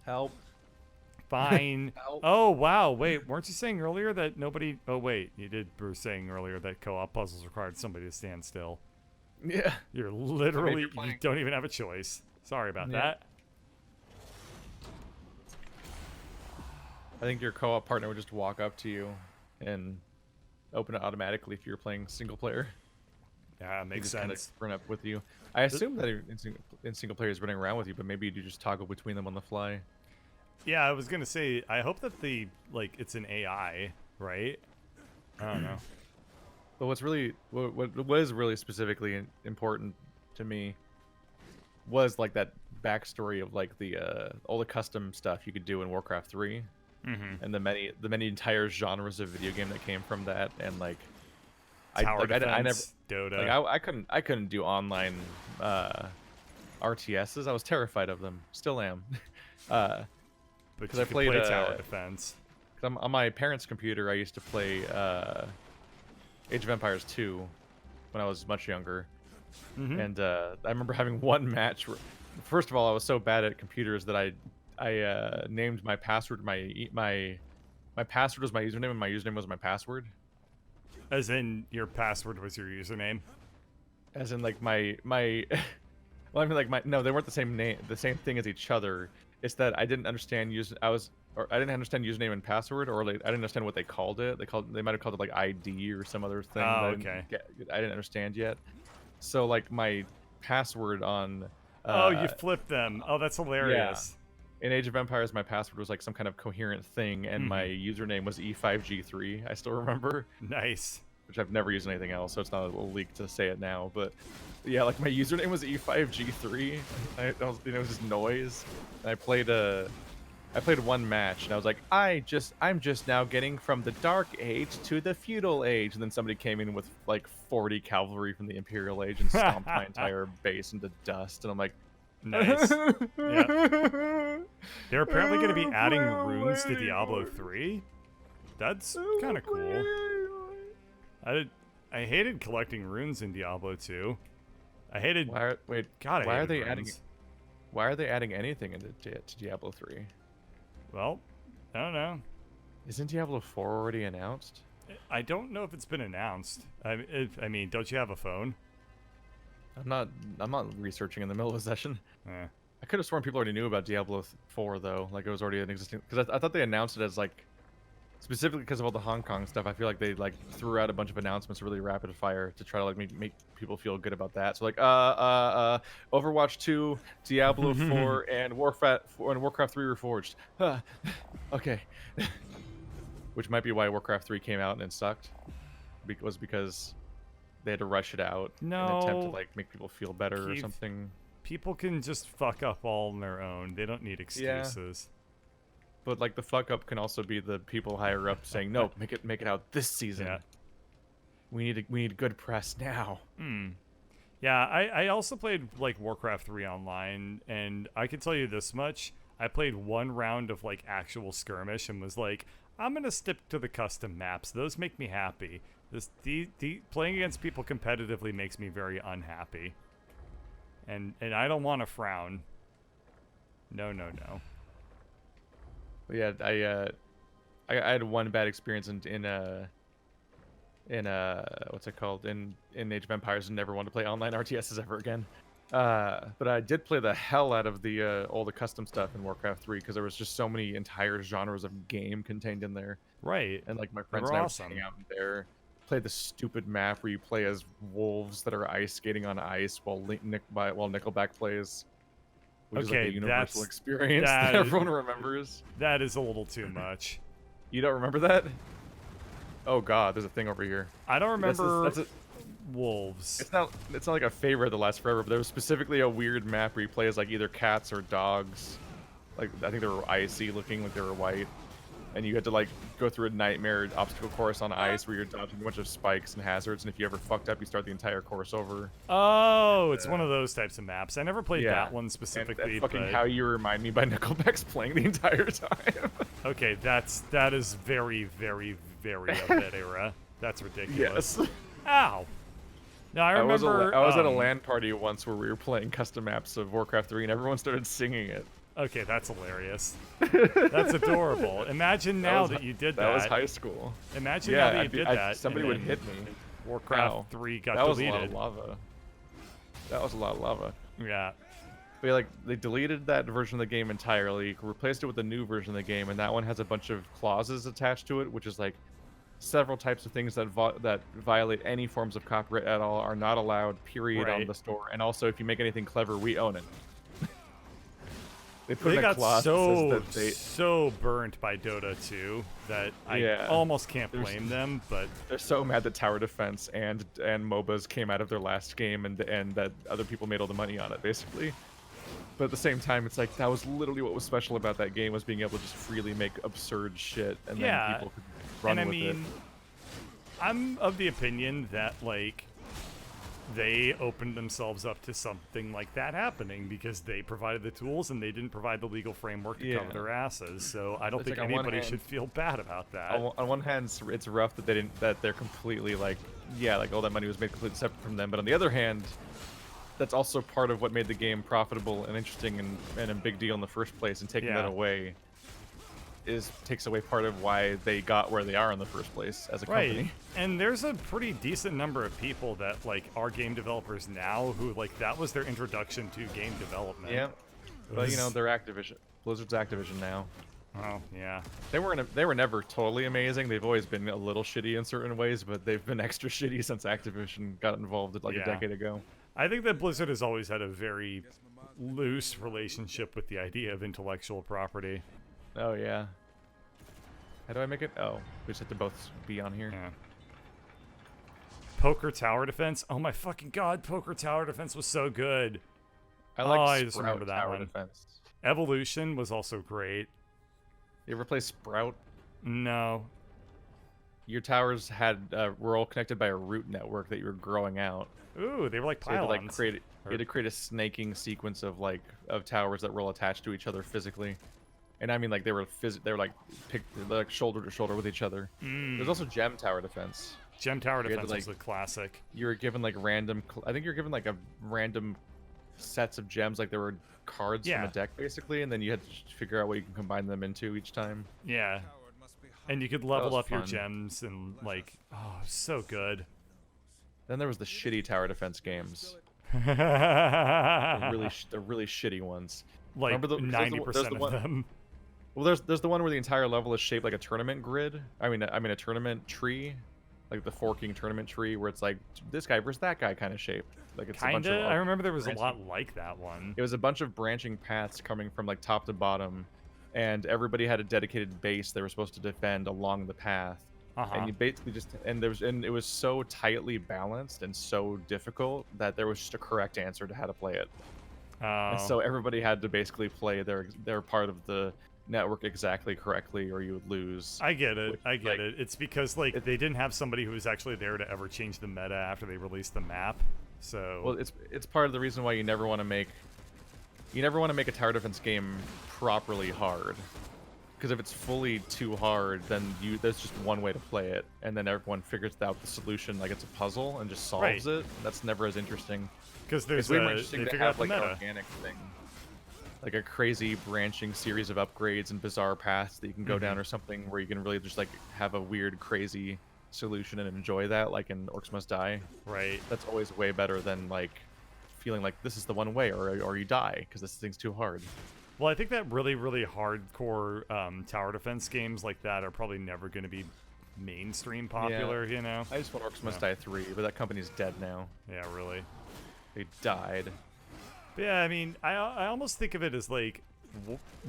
Help. Fine. Help. Oh, wow. Wait, weren't you saying earlier that nobody... Oh, wait. You were saying earlier that co-op puzzles required somebody to stand still. Yeah. You're I literally... you're You playing. don't even have a choice. Sorry about Yeah. that. I think your co-op partner would just walk up to you and open it automatically if you're playing single player. Yeah, He makes just kind of sense. run up with you. I assume that in single player is running around with you, but maybe you do just toggle between them on the fly. Yeah, I was gonna say, I hope that it's an AI, right? I don't know. But what is really specifically important to me was like that backstory of like the all the custom stuff you could do in Warcraft 3, and the many entire genres of video game that came from that, and like Tower I never defense, Dota. like I couldn't do online RTSs. I was terrified of them. Still am. But 'cause you I could played play tower defense. 'cause on my parents' computer I used to play Age of Empires 2 when I was much younger. And I remember having one match where, first of all, I was so bad at computers that I named my password my password was my username and my username was my password. As in, your password was your username? As in like my well, I mean like no, they weren't the same thing as each other. It's that I didn't understand I didn't understand username and password, or like I didn't understand what they called it. They might have called it like ID or some other thing Oh, that okay. I didn't understand yet. So like my password on Oh, you flipped them. Oh, that's hilarious. in Age of Empires, my password was like some kind of coherent thing, and my username was E5G3. I still remember, Nice. which I've never used anything else, so it's not a little leak to say it now. But yeah, like my username was E5G3. It was just noise. And I played one match, and I was like, I'm just now getting from the Dark Age to the Feudal Age, and then somebody came in with like 40 cavalry from the Imperial Age and stomped my entire base into dust, and I'm like, Nice. Yeah. They're apparently going to be adding runes to Diablo 3. That's kind of cool. I hated collecting runes in Diablo 2. I hated... Why are they runes. adding anything into to Diablo 3? Well, I don't know. Isn't Diablo 4 already announced? I don't know if it's been announced. I mean, don't you have a phone? I'm not researching in the middle of a session. Eh. I could have sworn people already knew about Diablo 4 though, like it was already an existing. Because I thought they announced it as like specifically because of all the Hong Kong stuff. I feel like they like threw out a bunch of announcements really rapid fire to try to like make people feel good about that. So like Overwatch 2, Diablo 4, and Warcraft 3 Reforged. Okay. Which might be why Warcraft 3 came out and it sucked. Because they had to rush it out in an attempt to like make people feel better or something. People can just fuck up all on their own. They don't need excuses. But like the fuck up can also be the people higher up saying, "No, make it out this season. Yeah. We need good press now." Yeah, I also played like Warcraft 3 online, and I can tell you this much: I played one round of like actual skirmish and was like, I'm gonna stick to the custom maps. Those make me happy. The playing against people competitively makes me very unhappy. And I don't want to frown. No. But yeah, I had one bad experience in what's it called in Age of Empires and never wanted to play online RTSs ever again. But I did play the hell out of the all the custom stuff in Warcraft 3 because there was just so many entire genres of game contained in there. Right. And like my friends and I were hanging out in there. Played the stupid map where you play as wolves that are ice skating on ice while Nickelback plays. Which is like a universal experience that everyone remembers. That is a little too much. You don't remember that? Oh god, there's a thing over here. I don't remember wolves. It's not like a favorite that lasts forever, but there was specifically a weird map where you play as like either cats or dogs. Like I think they were icy looking, like they were white. And you had to like go through a nightmare obstacle course on ice where you're dodging a bunch of spikes and hazards, and if you ever fucked up, you start the entire course over. Oh, it's one of those types of maps. I never played that one specifically. And fucking How You Remind Me by Nickelback's playing the entire time. Okay, that is very, very, very of that era. That's ridiculous. Yes. Ow. No, I remember. I was at a LAN party once where we were playing custom maps of Warcraft 3, and everyone started singing it. Okay, that's hilarious. That's adorable. Imagine now that you did that. That was high school. Imagine now that you did that. Somebody would hit me. Warcraft Wow. 3 got That was deleted. a lot of lava. That was a lot of lava. Yeah. But yeah, like they deleted that version of the game entirely, replaced it with a new version of the game, and that one has a bunch of clauses attached to it, which is like several types of things that violate any forms of copyright at all are not allowed. Period on Right. the store. And also, if you make anything clever, we own it. They put They in a got clause that says that so burnt by Dota 2 that I almost can't blame them, but they're so mad that tower defense and MOBAs came out of their last game and that other people made all the money on it, basically. But at the same time, it's like that was literally what was special about that game, was being able to just freely make absurd shit, and then people could run and with it. I'm of the opinion that like they opened themselves up to something like that happening because they provided the tools and they didn't provide the legal framework to cover their asses. So I don't It's think like on one anybody hand- should feel bad about that. On one hand, it's rough that they're completely like all that money was made completely separate from them. But on the other hand, that's also part of what made the game profitable and interesting and a big deal in the first place. And taking that away takes away part of why they got where they are in the first place as a company. And there's a pretty decent number of people that like are game developers now who like that was their introduction to game development. Yeah, but you know they're Activision. Blizzard's Activision now. Oh yeah. They were never totally amazing. They've always been a little shitty in certain ways, but they've been extra shitty since Activision got involved like a decade ago. I think that Blizzard has always had a very loose relationship with the idea of intellectual property. Oh yeah. How do I make it? Oh, we just have to both be on here. Yeah. Poker Tower Defense. Oh my fucking god, Poker Tower Defense was so good. I just remember that Tower one. Defense. Evolution was also great. You ever play Sprout? No. Your towers were all connected by a root network that you were growing out. Ooh, they were like So you pylons. had to create a snaking sequence of towers that were all attached to each other physically. And I mean, like they were like shoulder to shoulder with each other. There's also Gem Tower Defense. Gem Tower You had to, Defense was like- a classic. You were given like random. I think you're given like a random sets of gems, like there were cards from a deck basically, and then you had to figure out what you can combine them into each time. Yeah. And you could level was up your fun. gems and like, oh, so good. Then there was the shitty tower defense games. like The really shitty ones. 90% of them. Well, there's the one where the entire level is shaped like a tournament grid. I mean a tournament tree, like the forking tournament tree, where it's like this guy versus that guy kind of shape. Like it's a bunch Kinda. of I remember there was a branching- lot like that one. It was a bunch of branching paths coming from like top to bottom, and everybody had a dedicated base they were supposed to defend along the path. And you basically and it was so tightly balanced and so difficult that there was just a correct answer to how to play it. And so everybody had to basically play their part of the network exactly correctly, or you would lose. I get it. I get it. It's because like they didn't have somebody who was actually there to ever change the meta after they released the map. So well, it's part of the reason why you never want to make a tower defense game properly hard. Because if it's fully too hard, then there's just one way to play it, and then everyone figures out the solution like it's a puzzle and just solves it. That's never as interesting. Because there's It's way more interesting they to figure out have the like an meta. organic thing, like a crazy branching series of upgrades and bizarre paths that you can go down, or something where you can really just like have a weird, crazy solution and enjoy that, like in Orcs Must Die. Right. That's always way better than like feeling like this is the one way, or you die because this thing's too hard. Well, I think that really, really hardcore tower defense games like that are probably never going to be mainstream popular, you know? I just want Orcs Must Die 3, but that company's dead now. Yeah, really. They died. But yeah, I mean, I almost think of it as like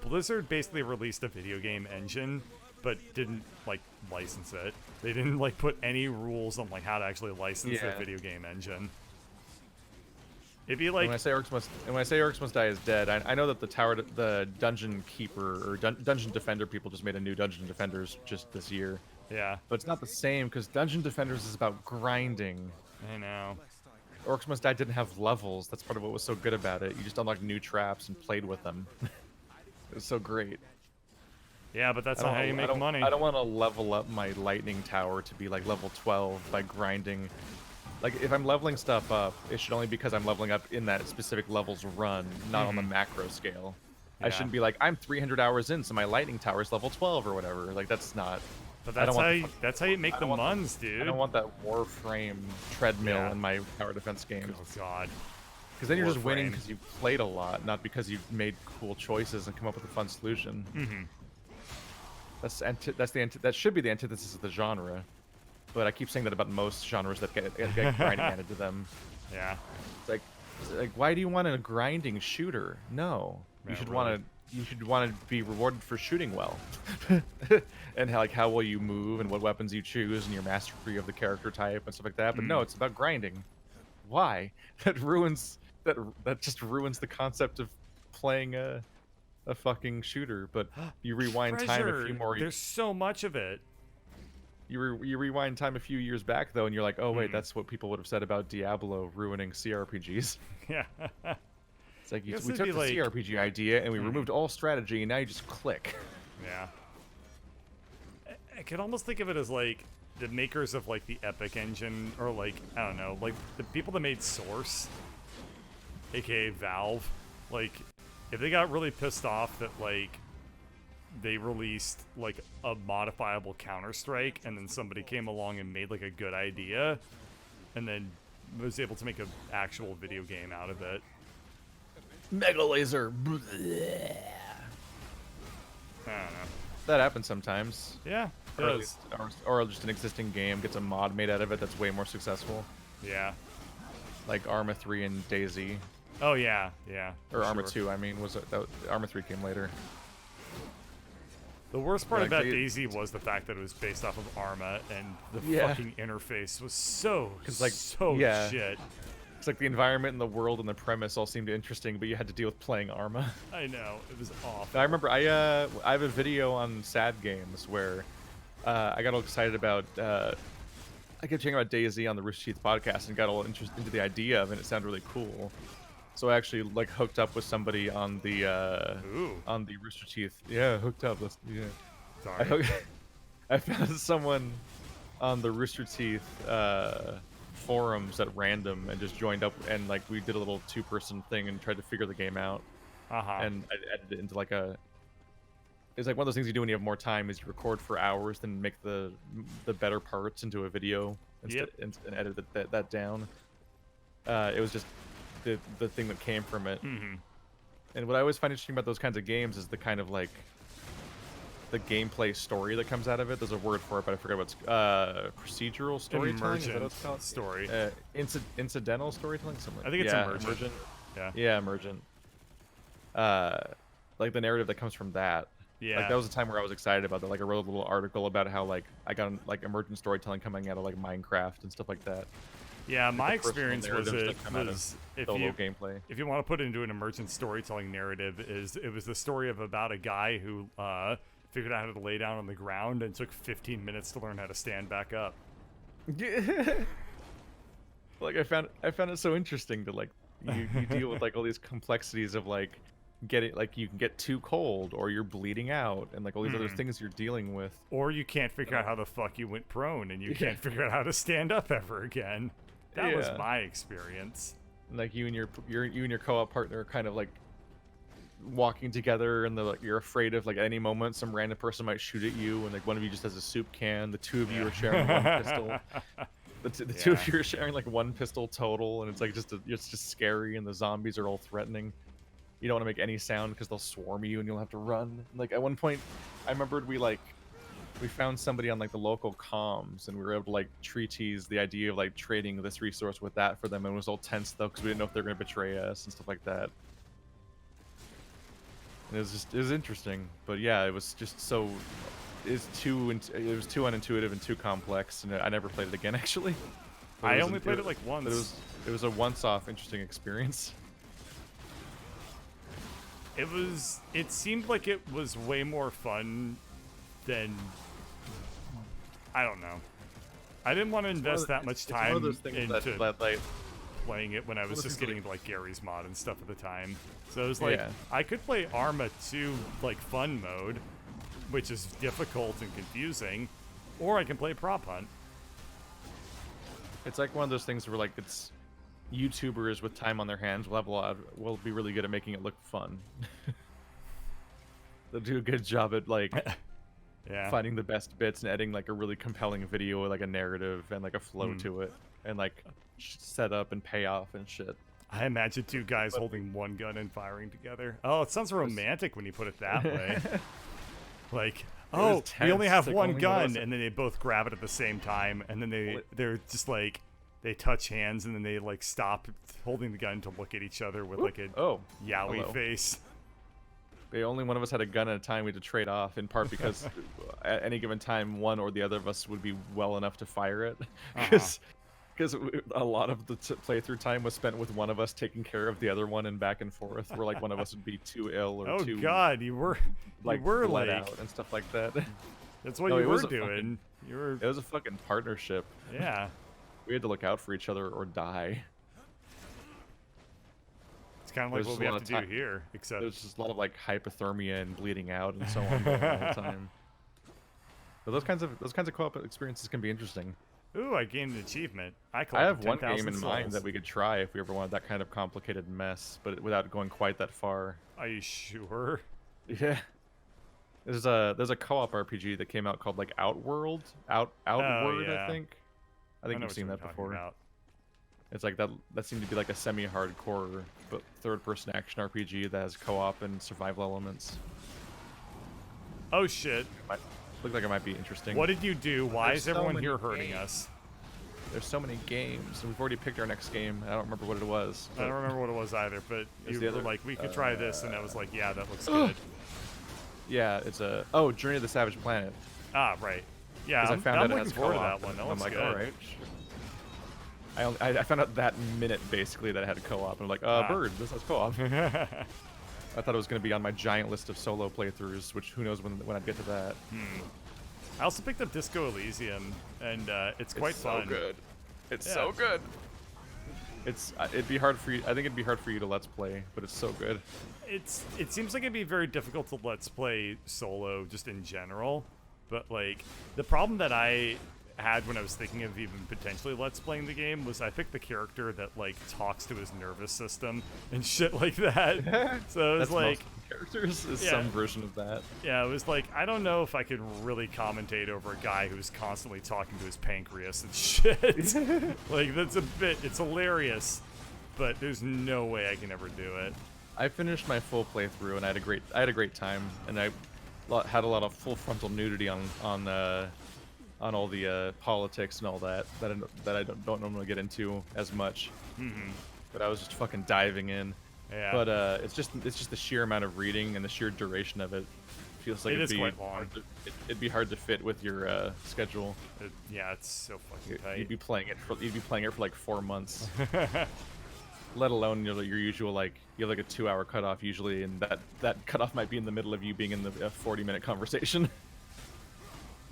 Blizzard basically released a video game engine, but didn't like license it. They didn't like put any rules on like how to actually license their video game engine. It'd be like when I say Orcs Must Die is dead, I know that the dungeon keeper or dungeon defender people just made a new Dungeon Defenders just this year. Yeah. But it's not the same because Dungeon Defenders is about grinding. I know. Orcs Must Die didn't have levels. That's part of what was so good about it. You just unlocked new traps and played with them. It was so great. Yeah, but that's not how you make money. I don't want to level up my lightning tower to be like level 12 by grinding. Like, if I'm leveling stuff up, it should only be because I'm leveling up in that specific level's run, not on the macro scale. I shouldn't be like, I'm 300 hours in, so my lightning tower is level 12 or whatever. Like, that's not. But I don't want that's how you make the muns, dude. I don't want that Warframe treadmill in my tower defense games. Oh god. Because then you're just winning because you played a lot, not because you've made cool choices and come up with a fun solution. Mm-hmm. That should be the antithesis of the genre. But I keep saying that about most genres that get grinding added to them. Yeah. It's like, why do you want a grinding shooter? No, you should want to be rewarded for shooting well, and how well you move and what weapons you choose and your mastery of the character type and stuff like that. But no, it's about grinding. Why? That just ruins the concept of playing a fucking shooter. But you rewind time a few more. There's so much of it. You rewind time a few years back though, and you're like, oh wait, that's what people would have said about Diablo ruining CRPGs. Yeah. It's like we took the CRPG idea and we removed all strategy, and now you just click. Yeah. I could almost think of it as like the makers of like the Epic engine, or like I don't know, like the people that made Source, aka Valve. Like, if they got really pissed off that like they released like a modifiable Counter-Strike, and then somebody came along and made like a good idea, and then was able to make an actual video game out of it. Mega laser. I don't know. That happens sometimes. Yeah, it does. Or just an existing game gets a mod made out of it that's way more successful. Yeah. Like Arma 3 and DayZ. Oh yeah, yeah. Or Arma 2, I mean, Arma 3 came later. The worst part about DayZ was the fact that it was based off of Arma, and the fucking interface was so shit. It's like the environment and the world and the premise all seemed interesting, but you had to deal with playing Arma. I know, it was awful. I remember I have a video on Sad Games where I got all excited about I kept checking about DayZ on the Rooster Teeth podcast and got all interested into the idea of it. And it sounded really cool. So I actually like hooked up with somebody on the Rooster Teeth. Yeah, hooked up. Sorry. I found someone on the Rooster Teeth forums at random and just joined up, and like we did a little two-person thing and tried to figure the game out. And I edited it into like it's like one of those things you do when you have more time, is you record for hours, then make the better parts into a video and edit that down. It was just the thing that came from it. And what I always find interesting about those kinds of games is the kind of like the gameplay story that comes out of it. There's a word for it, but I forgot what's procedural storytelling. Is that what it's called? Story. Incidental storytelling. Something. I think it's emergent. Yeah, emergent. Like the narrative that comes from that. Yeah. Like that was a time where I was excited about that. Like I wrote a little article about how like I got like emergent storytelling coming out of like Minecraft and stuff like that. Yeah, like my experience was if you want to put it into an emergent storytelling narrative, it was the story of about a guy who figured out how to lay down on the ground and took 15 minutes to learn how to stand back up. Like I found it so interesting to like you deal with like all these complexities of like getting like you can get too cold or you're bleeding out and like all these other things you're dealing with, or you can't figure out how the fuck you went prone and you can't figure out how to stand up ever again. That was my experience. Like you and your co-op partner are kind of like walking together, and you're afraid of like at any moment some random person might shoot at you, and like one of you just has a soup can. The two of you are sharing one pistol. The two of you are sharing like one pistol total, and it's like it's just scary, and the zombies are all threatening. You don't want to make any sound because they'll swarm you, and you'll have to run. Like at one point, I remembered we found somebody on like the local comms, and we were able to like treatise the idea of like trading this resource with that for them, and it was all tense though because we didn't know if they were going to betray us and stuff like that. And it was interesting, but yeah, it was just it was too unintuitive and too complex, and I never played it again actually. I only played it like once. It was a once-off interesting experience. It seemed like it was way more fun than, I don't know. I didn't want to invest that much time into playing it when I was just getting into like Gary's mod and stuff at the time. So it was like I could play Arma 2 like fun mode, which is difficult and confusing, or I can play Prop Hunt. It's like one of those things where like it's YouTubers with time on their hands will be really good at making it look fun. They'll do a good job at like Yeah. finding the best bits and editing like a really compelling video with like a narrative and like a flow Hmm. to it, and like set up and payoff and shit. I imagine two guys holding one gun and firing together. Oh, it sounds romantic when you put it that way. Like, oh, we only have one gun, and then they both grab it at the same time, and then they're just like, they touch hands, and then they like stop holding the gun to look at each other with like a yaoi hello. face. Only one of us had a gun at a time. We had to trade off, in part because at any given time, one or the other of us would be well enough to fire it. Because a lot of the playthrough time was spent with one of us taking care of the other one and back and forth, where like one of us would be too ill or Oh too God, you were like like out and stuff like that. That's what No, you it were was a doing. You were It was a fucking partnership. yeah. We had to look out for each other or die. It's kind of like There's what we just a have to lot do of here, except There's just a lot of like hypothermia and bleeding out and so on going on all the time. But those kinds of co-op experiences can be interesting. ooh, I gained an achievement. I have one game in mind that we could try if we ever wanted that kind of complicated mess, but without going quite that far. Are you sure? Yeah. There's a co-op RPG that came out called like Outward, yeah. I think. I think know you've what seen you're that talking before. about. It's like that seemed to be like a semi-hardcore but third-person action RPG that has co-op and survival elements. Oh shit! Might look like it might be interesting. What did you do? Why There's is so everyone many here hurting games. us? There's so many games, and we've already picked our next game. I don't remember what it was. I don't remember what it was either, but Is you the were other- like, we could try this, and I was like, yeah, that looks good. Yeah, it's a Journey to the Savage Planet. Ah, right. Yeah, 'Cause I I'm found out it looking has forward to co-op, that one. That and looks I'm like, good. all right. I found out that minute basically that it had co-op, and I'm like, bird, this has co-op. I thought it was going to be on my giant list of solo playthroughs, which who knows when I'd get to that. I also picked up Disco Elysium, and it's quite fun. So good. It's Yeah. so good. It'd be hard for you. I think it'd be hard for you to let's play, but it's so good. It seems like it'd be very difficult to let's play solo just in general, but like the problem that I had when I was thinking of even potentially let's playing the game was I picked the character that like talks to his nervous system and shit like that. So it was That's like most characters is yeah. some version of that. yeah, it was like I don't know if I could really commentate over a guy who's constantly talking to his pancreas and shit. Like that's it's hilarious, but there's no way I can ever do it. I finished my full playthrough and I had a great time, and I had a lot of full frontal nudity on all the politics and all that I don't normally get into as much. But I was just fucking diving in. Yeah. But it's just the sheer amount of reading and the sheer duration of it feels like It is quite long. It'd be hard to fit with your schedule. Yeah, it's so fucking tight. You'd be playing it for like 4 months. Let alone your usual like you have like a 2-hour cutoff usually, and that cutoff might be in the middle of you being in the 40-minute conversation.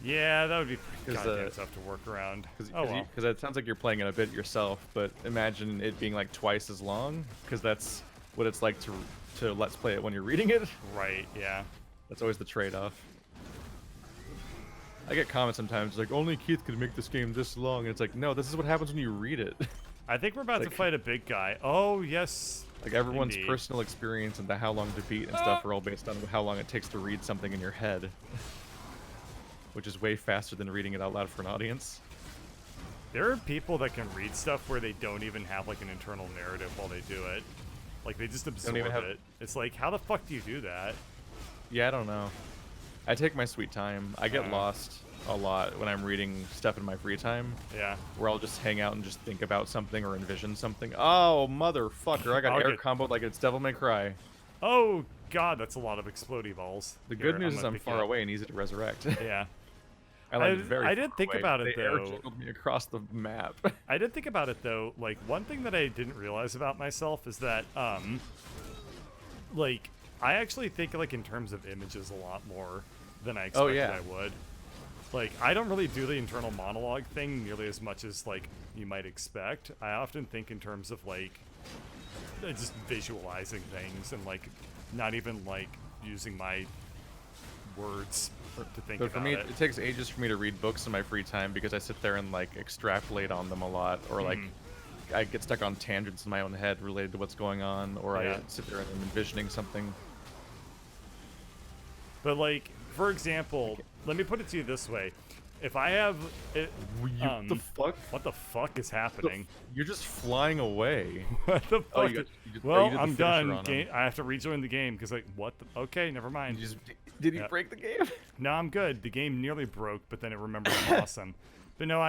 Yeah, that would be goddamn 'Cause, tough to work around. Because it sounds like you're playing it a bit yourself, but imagine it being like twice as long, because that's what it's like to let's play it when you're reading it. Right, yeah. That's always the trade-off. I get comments sometimes like, only Keith could make this game this long, and it's like, no, this is what happens when you read it. I think we're about to Like- fight a big guy. Oh, yes. Like everyone's Indeed. personal experience and the how long to beat and stuff are all based on how long it takes to read something in your head. Which is way faster than reading it out loud for an audience. There are people that can read stuff where they don't even have like an internal narrative while they do it. Like they just absorb even have- it. It's like, how the fuck do you do that? Yeah, I don't know. I take my sweet time. I get lost a lot when I'm reading stuff in my free time, Yeah. where I'll just hang out and just think about something or envision something. Oh, motherfucker, I got I'll air get- comboed like it's Devil May Cry. Oh god, that's a lot of explodey balls. The Here, good news is gonna I'm pick far it up. away and easy to resurrect. Yeah. I I did think about it, They air though. jiggled me across the map. I did think about it though. Like one thing that I didn't realize about myself is that like I actually think like in terms of images a lot more than I expected yeah. I would. Like I don't really do the internal monologue thing nearly as much as like you might expect. I often think in terms of like just visualizing things and like not even like using my words to think But about for me, it. it takes ages for me to read books in my free time because I sit there and like extrapolate on them a lot, or like I get stuck on tangents in my own head related to what's going on, or Yeah. I sit there and I'm envisioning something. But like, for example, let me put it to you this way: if I have, it, The fuck? what the fuck is happening? You're just flying away. What the Oh, fuck? you Well, did the I'm finisher done. on him. Game, I have to rejoin the game because like, what? The, okay, never mind. Did he Yep. break the game? No, I'm good. The game nearly broke, but then it remembered I'm awesome. But no,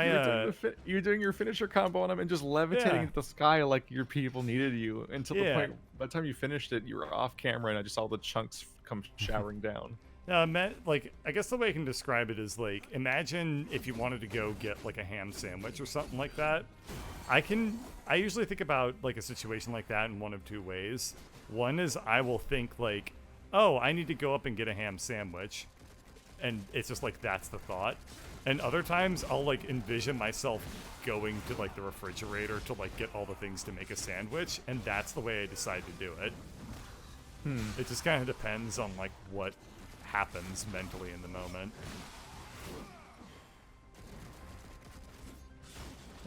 You were doing your finisher combo on him and just levitating Yeah. into the sky like your people needed you until the Yeah. point. By the time you finished it, you were off camera and I just saw the chunks come showering down. like, I guess the way I can describe it is like, imagine if you wanted to go get like a ham sandwich or something like that. I usually think about like a situation like that in one of two ways. One is I will think like, oh, I need to go up and get a ham sandwich. And it's just like, that's the thought. And other times I'll like envision myself going to like the refrigerator to like get all the things to make a sandwich. And that's the way I decide to do it. It just kind of depends on like what happens mentally in the moment.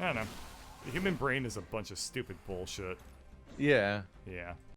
I don't know. The human brain is a bunch of stupid bullshit. Yeah. Yeah.